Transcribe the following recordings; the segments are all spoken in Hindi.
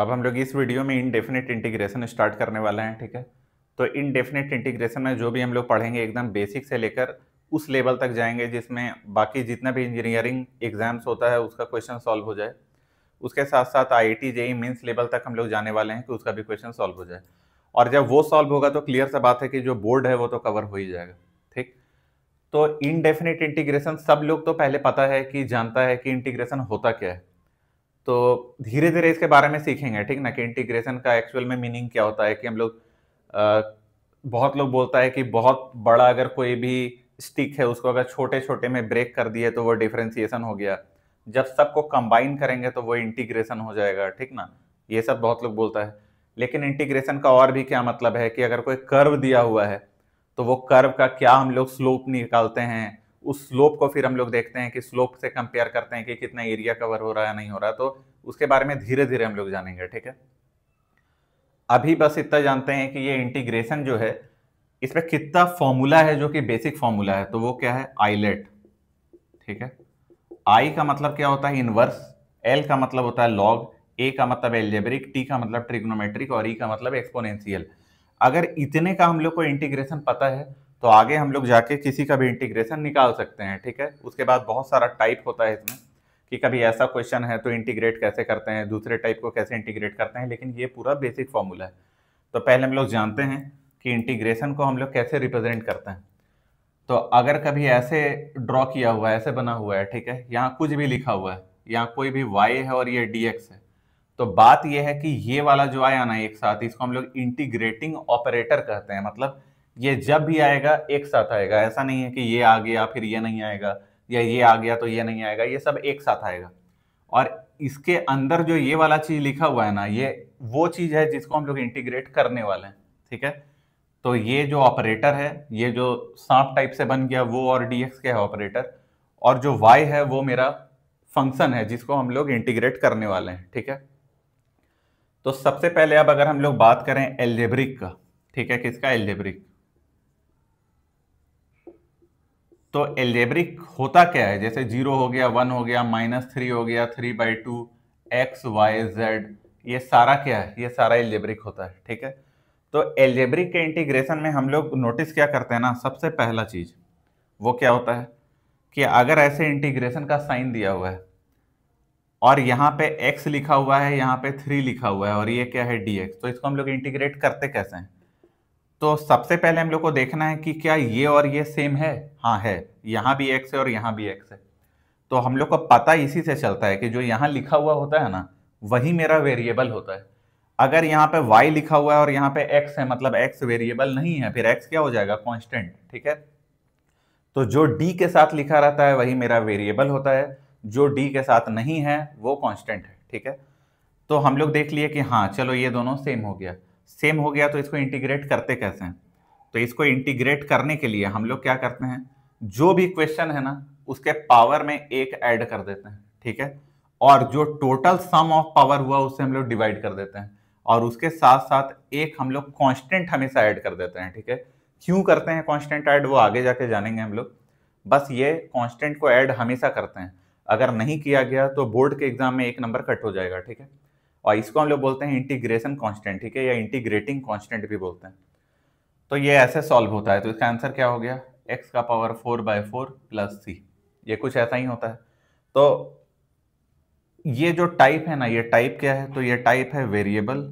अब हम लोग इस वीडियो में इंडेफिनिट इंटीग्रेशन स्टार्ट करने वाले हैं, ठीक है। तो इंडेफिनिट इंटीग्रेशन में जो भी हम लोग पढ़ेंगे एकदम बेसिक से लेकर उस लेवल तक जाएंगे जिसमें बाकी जितना भी इंजीनियरिंग एग्जाम्स होता है उसका क्वेश्चन सॉल्व हो जाए। उसके साथ साथ आईआईटी जेईई मेंस लेवल तक हम लोग जाने वाले हैं कि उसका भी क्वेश्चन सॉल्व हो जाए। और जब वो सॉल्व होगा तो क्लियर सा बात है कि जो बोर्ड है वो तो कवर हो ही जाएगा, ठीक। तो इनडेफिनिट इंटीग्रेशन सब लोग तो पहले पता है कि जानता है कि इंटीग्रेशन होता क्या है। तो धीरे धीरे इसके बारे में सीखेंगे, ठीक ना, कि इंटीग्रेशन का एक्चुअल में मीनिंग क्या होता है। कि हम लोग बहुत लोग बोलता है कि बहुत बड़ा अगर कोई भी स्टिक है उसको अगर छोटे छोटे में ब्रेक कर दिए तो वो डिफरेंशिएशन हो गया। जब सबको कंबाइन करेंगे तो वो इंटीग्रेशन हो जाएगा, ठीक ना। ये सब बहुत लोग बोलता है। लेकिन इंटीग्रेशन का और भी क्या मतलब है कि अगर कोई कर्व दिया हुआ है तो वो कर्व का क्या हम लोग स्लोप निकालते हैं, उस स्लोप को फिर हम लोग देखते हैं कि स्लोप से कंपेयर करते हैं कि कितना एरिया कवर हो रहा है नहीं हो रहा। तो उसके बारे में धीरे धीरे हम लोग जानेंगे, ठीक है। अभी बस इतना जानते हैं कि ये इंटीग्रेशन जो है इसमें कितना फॉर्मूला है जो कि बेसिक फॉर्मूला है। तो वो क्या है, आइलेट, ठीक है। आई का मतलब क्या होता है, इनवर्स। एल का मतलब होता है लॉग। ए का मतलब एल्जेब्रिक। टी का मतलब ट्रिग्नोमेट्रिक। और ई का मतलब एक्सपोनेंशियल। अगर इतने का हम लोग को इंटीग्रेशन पता है तो आगे हम लोग जाके किसी का भी इंटीग्रेशन निकाल सकते हैं, ठीक है। उसके बाद बहुत सारा टाइप होता है इसमें कि कभी ऐसा क्वेश्चन है तो इंटीग्रेट कैसे करते हैं, दूसरे टाइप को कैसे इंटीग्रेट करते हैं, लेकिन ये पूरा बेसिक फॉर्मूला है। तो पहले हम लोग जानते हैं कि इंटीग्रेशन को हम लोग कैसे रिप्रेजेंट करते हैं। तो अगर कभी ऐसे ड्रॉ किया हुआ है, ऐसे बना हुआ है, ठीक है, यहाँ कुछ भी लिखा हुआ है, यहाँ कोई भी y है और ये dx है। तो बात यह है कि ये वाला जो आया ना एक साथ, इसको हम लोग इंटीग्रेटिंग ऑपरेटर कहते हैं। मतलब ये जब भी आएगा एक साथ आएगा। ऐसा नहीं है कि ये आ गया फिर ये नहीं आएगा, या ये आ गया तो ये नहीं आएगा। ये सब एक साथ आएगा। और इसके अंदर जो ये वाला चीज लिखा हुआ है ना, ये वो चीज है जिसको हम लोग इंटीग्रेट करने वाले हैं, ठीक है। तो ये जो ऑपरेटर है, ये जो सांप टाइप से बन गया वो, और dx के है ऑपरेटर। और जो y है वो मेरा फंक्शन है जिसको हम लोग इंटीग्रेट करने वाले हैं, ठीक है। तो सबसे पहले अब अगर हम लोग बात करें एल्जेब्रिक का, ठीक है, किसका, एल्जेब्रिक। तो एल्जेब्रिक होता क्या है, जैसे 0 हो गया, 1 हो गया, -3 हो गया, 3/2, x y z, ये सारा क्या है, ये सारा एल्जेब्रिक होता है, ठीक है। तो एल्जेब्रिक के इंटीग्रेशन में हम लोग नोटिस क्या करते हैं ना, सबसे पहला चीज वो क्या होता है कि अगर ऐसे इंटीग्रेशन का साइन दिया हुआ है और यहाँ पे x लिखा हुआ है, यहाँ पे 3 लिखा हुआ है, और ये क्या है, dx, तो इसको हम लोग इंटीग्रेट करते कैसे हैं। तो सबसे पहले हम लोग को देखना है कि क्या ये और ये सेम है। हाँ है, यहाँ भी x है और यहाँ भी x है। तो हम लोग को पता इसी से चलता है कि जो यहाँ लिखा हुआ होता है ना वही मेरा वेरिएबल होता है। अगर यहाँ पे y लिखा हुआ है और यहाँ पे x है, मतलब x वेरिएबल नहीं है, फिर x क्या हो जाएगा, कांस्टेंट, ठीक है। तो जो d के साथ लिखा रहता है वही मेरा वेरिएबल होता है, जो d के साथ नहीं है वो कांस्टेंट है, ठीक है। तो हम लोग देख लिए कि हाँ चलो ये दोनों सेम हो गया। सेम हो गया तो इसको इंटीग्रेट करते कैसे हैं। तो इसको इंटीग्रेट करने के लिए हम लोग क्या करते हैं, जो भी क्वेश्चन है ना उसके पावर में एक ऐड कर देते हैं, ठीक है। और जो टोटल सम ऑफ पावर हुआ उससे हम लोग डिवाइड कर देते हैं। और उसके साथ साथ एक हम लोग कांस्टेंट हमेशा ऐड कर देते हैं, ठीक है। क्यों करते हैं कांस्टेंट ऐड, वो आगे जाके जानेंगे हम लोग। बस ये कांस्टेंट को ऐड हमेशा करते हैं। अगर नहीं किया गया तो बोर्ड के एग्जाम में एक नंबर कट हो जाएगा, ठीक है। और इसको हम लोग बोलते हैं इंटीग्रेशन कांस्टेंट, ठीक है, या इंटीग्रेटिंग कांस्टेंट भी बोलते हैं। तो ये ऐसे सॉल्व होता है। तो इसका आंसर क्या हो गया, x का पावर 4/4 प्लस c। ये कुछ ऐसा ही होता है। तो ये जो टाइप है ना, ये टाइप क्या है, तो ये टाइप है वेरिएबल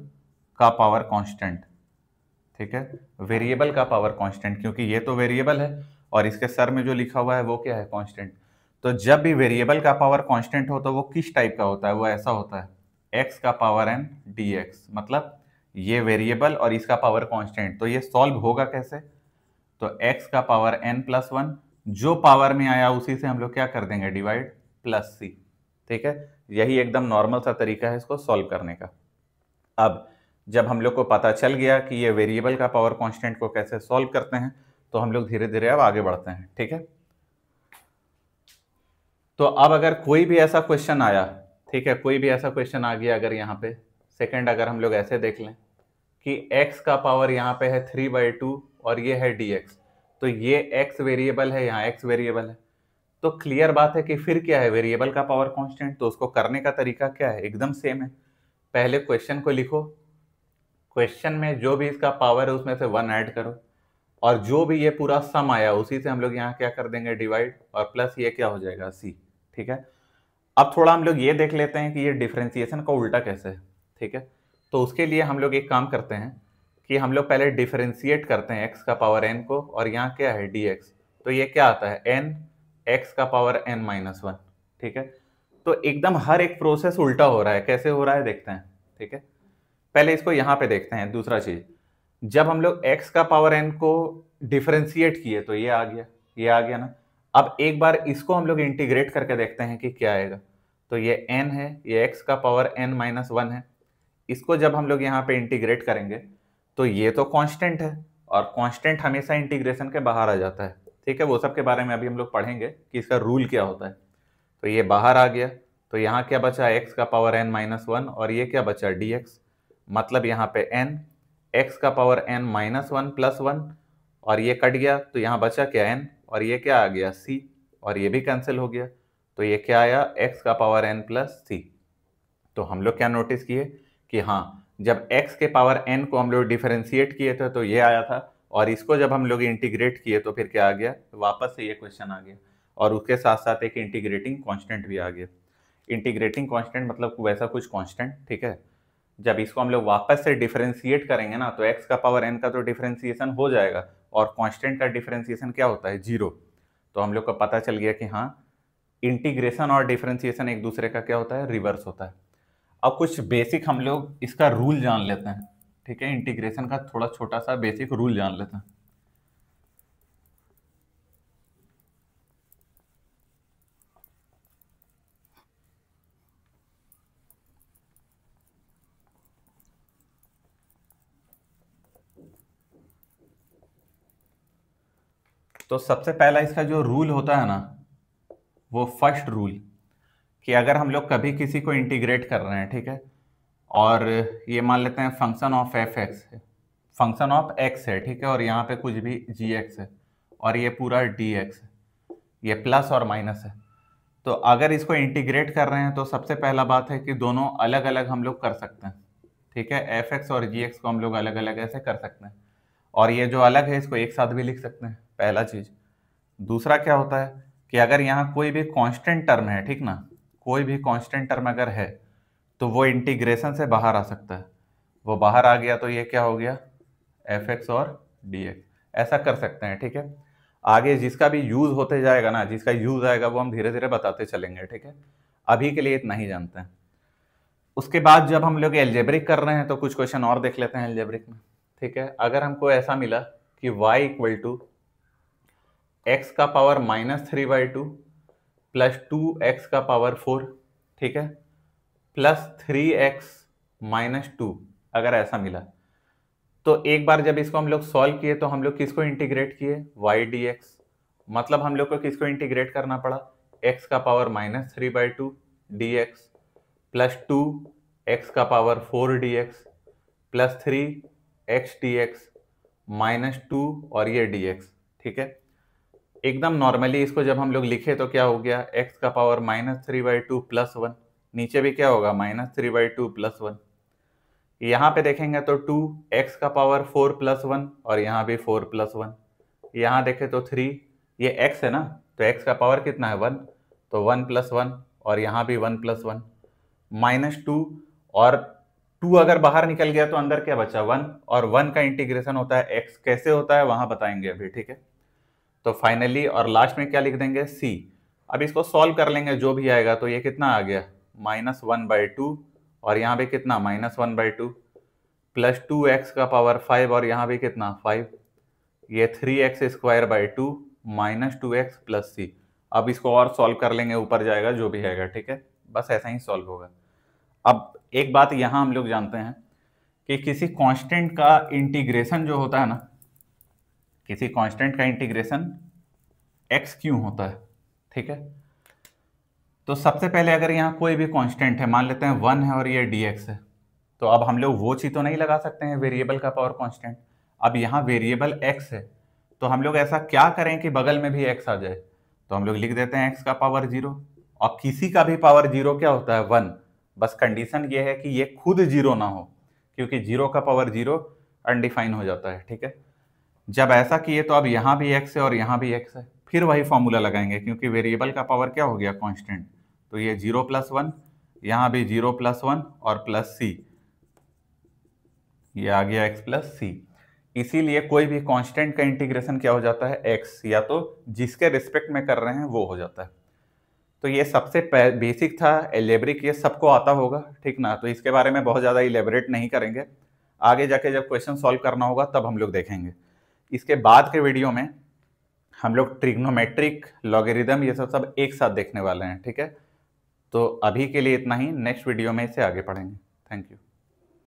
का पावर कांस्टेंट, ठीक है। वेरिएबल का पावर कांस्टेंट, क्योंकि ये तो वेरिएबल है और इसके सर में जो लिखा हुआ है वो क्या है, कांस्टेंट। तो जब भी वेरिएबल का पावर कांस्टेंट हो तो वो किस टाइप का होता है, वो ऐसा होता है x का पावर n dx। मतलब ये वेरिएबल और इसका पावर कांस्टेंट, तो ये सॉल्व होगा कैसे, तो x का पावर n+1, जो पावर में आया उसी से हम लोग क्या कर देंगे, डिवाइड, प्लस c, ठीक है। यही एकदम नॉर्मल सा तरीका है इसको सॉल्व करने का। अब जब हम लोग को पता चल गया कि ये वेरिएबल का पावर कांस्टेंट को कैसे सॉल्व करते हैं तो हम लोग धीरे धीरे अब आगे बढ़ते हैं, ठीक है। तो अब अगर कोई भी ऐसा क्वेश्चन आया, ठीक है, कोई भी ऐसा क्वेश्चन आ गया, अगर यहाँ पे सेकंड अगर हम लोग ऐसे देख लें कि x का पावर यहाँ पे है 3/2 और ये है dx, तो ये x वेरिएबल है, यहाँ x वेरिएबल है। तो क्लियर बात है कि फिर क्या है, वेरिएबल का पावर कांस्टेंट, तो उसको करने का तरीका क्या है, एकदम सेम है। पहले क्वेश्चन को लिखो, क्वेश्चन में जो भी इसका पावर है उसमें से 1 ऐड करो, और जो भी ये पूरा सम आया उसी से हम लोग यहाँ क्या कर देंगे डिवाइड, और प्लस ये क्या हो जाएगा सी। ठीक है, अब थोड़ा हम लोग ये देख लेते हैं कि ये डिफरेंशिएशन का उल्टा कैसे है। ठीक है, तो उसके लिए हम लोग एक काम करते हैं कि हम लोग पहले डिफरेंशिएट करते हैं x का पावर n को, और यहाँ क्या है dx, तो ये क्या आता है n x का पावर n माइनस 1। ठीक है, तो एकदम हर एक प्रोसेस उल्टा हो रहा है, कैसे हो रहा है देखते हैं। ठीक है, पहले इसको यहाँ पे देखते हैं। दूसरा चीज, जब हम लोग x का पावर n को डिफरेंशिएट किए तो ये आ गया, ये आ गया ना। अब एक बार इसको हम लोग इंटीग्रेट करके देखते हैं कि क्या आएगा। तो ये n है, ये x का पावर n माइनस 1 है। इसको जब हम लोग यहाँ पे इंटीग्रेट करेंगे तो ये तो कांस्टेंट है, और कांस्टेंट हमेशा इंटीग्रेशन के बाहर आ जाता है। ठीक है, वो सब के बारे में अभी हम लोग पढ़ेंगे कि इसका रूल क्या होता है। तो ये बाहर आ गया, तो यहाँ क्या बचा x का पावर n माइनस 1, और ये क्या बचा dx, मतलब यहाँ पे n x का पावर n माइनस 1 प्लस 1, और ये कट गया तो यहाँ बचा क्या n, और ये क्या आ गया c, और ये भी कैंसिल हो गया, तो ये क्या आया x का पावर n प्लस c। तो हम लोग क्या नोटिस किए कि हाँ, जब x के पावर n को हम लोग डिफरेंशिएट किए थे तो ये आया था, और इसको जब हम लोग इंटीग्रेट किए तो फिर क्या आ गया, वापस से ये क्वेश्चन आ गया, और उसके साथ साथ एक इंटीग्रेटिंग कांस्टेंट भी आ गया। इंटीग्रेटिंग कांस्टेंट मतलब वैसा कुछ कांस्टेंट। ठीक है, जब इसको हम लोग वापस से डिफरेंशिएट करेंगे ना तो x का पावर n का तो डिफरेंशिएशन हो जाएगा, और कांस्टेंट का डिफरेंशिएशन क्या होता है, 0। तो हम लोग को पता चल गया कि हाँ, इंटीग्रेशन और डिफरेंशिएशन एक दूसरे का क्या होता है, रिवर्स होता है। अब कुछ बेसिक हम लोग इसका रूल जान लेते हैं। ठीक है, इंटीग्रेशन का थोड़ा छोटा सा बेसिक रूल जान लेते हैं। तो सबसे पहला इसका जो रूल होता है ना, वो फर्स्ट रूल, कि अगर हम लोग कभी किसी को इंटीग्रेट कर रहे हैं, ठीक है, और ये मान लेते हैं फंक्शन ऑफ एफ एक्स है, फंक्शन ऑफ एक्स है, ठीक है, और यहाँ पे कुछ भी जी एक्स है, और ये पूरा डी एक्स है, ये प्लस और माइनस है। तो अगर इसको इंटीग्रेट कर रहे हैं तो सबसे पहला बात है कि दोनों अलग अलग हम लोग कर सकते हैं। ठीक है, एफ एक्स और जी एक्स को हम लोग अलग अलग ऐसे कर सकते हैं, और ये जो अलग है इसको एक साथ भी लिख सकते हैं, पहला चीज। दूसरा क्या होता है कि अगर यहाँ कोई भी कांस्टेंट टर्म है, ठीक ना, कोई भी कांस्टेंट टर्म अगर है तो वो इंटीग्रेशन से बाहर आ सकता है। वो बाहर आ गया तो ये क्या हो गया, एफ एक्स और डी एक्स, ऐसा कर सकते हैं। ठीक है, आगे जिसका भी यूज होते जाएगा ना, जिसका यूज आएगा वो हम धीरे धीरे बताते चलेंगे। ठीक है, अभी के लिए इतना ही जानते हैं। उसके बाद जब हम लोग एल्जेब्रिक कर रहे हैं तो कुछ क्वेश्चन और देख लेते हैं एल्जेब्रिक में। ठीक है, अगर हमको ऐसा मिला कि y इक्वल टू एक्स का पावर -3/2 प्लस 2x का पावर 4, ठीक है, प्लस 3x माइनस 2, अगर ऐसा मिला तो एक बार जब इसको हम लोग सॉल्व किए तो हम लोग किसको इंटीग्रेट किए, y dx, मतलब हम लोग को किसको इंटीग्रेट करना पड़ा, x का पावर -3/2 dx प्लस 2x का power 4 dx plus 3x dx minus 2 और ये dx। ठीक है, एकदम नॉर्मली इसको जब हम लोग लिखे तो क्या हो गया, x का पावर -3/2 प्लस 1, नीचे भी क्या होगा -3/2 प्लस 1। यहाँ पे देखेंगे तो 2x का पावर 4 प्लस 1, और यहाँ भी 4 प्लस 1। यहाँ देखें तो 3, ये x है ना, तो x का पावर कितना है 1, तो 1 प्लस 1, और यहाँ भी 1 प्लस 1 माइनस 2, और 2 अगर बाहर निकल गया तो अंदर क्या बचा 1, और 1 का इंटीग्रेशन होता है x, कैसे होता है वहां बताएंगे अभी। ठीक है, तो फाइनली और लास्ट में क्या लिख देंगे c। अब इसको सॉल्व कर लेंगे जो भी आएगा, तो ये कितना आ गया -1/2, और यहाँ भी कितना -1/2 प्लस 2x का पावर 5, और यहाँ भी कितना 5, ये 3x² 2 minus 2x plus c। अब इसको और सॉल्व कर लेंगे, ऊपर जाएगा जो भी आएगा। ठीक है, बस ऐसा ही सॉल्व होगा। अब एक बात यहाँ हम लोग जानते हैं कि किसी कांस्टेंट का इंटीग्रेशन जो होता है ना, किसी कांस्टेंट का इंटीग्रेशन x क्यों होता है। ठीक है, तो सबसे पहले अगर यहाँ कोई भी कांस्टेंट है, मान लेते हैं 1 है और ये dx है, तो अब हम लोग वो चीज तो नहीं लगा सकते हैं वेरिएबल का पावर कांस्टेंट। अब यहाँ वेरिएबल x है, तो हम लोग ऐसा क्या करें कि बगल में भी x आ जाए, तो हम लोग लिख देते हैं x का पावर 0, और किसी का भी पावर 0 क्या होता है 1, बस कंडीशन ये है कि ये खुद जीरो ना हो, क्योंकि जीरो का पावर जीरो अनडिफाइन हो जाता है, ठीक है। जब ऐसा किए तो अब यहाँ भी x है और यहाँ भी x है, फिर वही फॉर्मूला लगाएंगे, क्योंकि वेरिएबल का पावर क्या हो गया, कांस्टेंट। तो ये 0+1, यहाँ भी 0+1 और प्लस c, ये आ गया x प्लस सी। इसीलिए कोई भी कांस्टेंट का इंटीग्रेशन क्या हो जाता है, x, या तो जिसके रिस्पेक्ट में कर रहे हैं वो हो जाता है। तो ये सबसे बेसिक था, एल्जेब्रिक, ये सबको आता होगा, ठीक ना। तो इसके बारे में बहुत ज़्यादा इलेबोरेट नहीं करेंगे, आगे जाके जब क्वेश्चन सॉल्व करना होगा तब हम लोग देखेंगे। इसके बाद के वीडियो में हम लोग ट्रिग्नोमेट्रिक, लॉगरिदम, ये सब एक साथ देखने वाले हैं, ठीक है। तो अभी के लिए इतना ही, नेक्स्ट वीडियो में इसे आगे पढ़ेंगे। Thank you.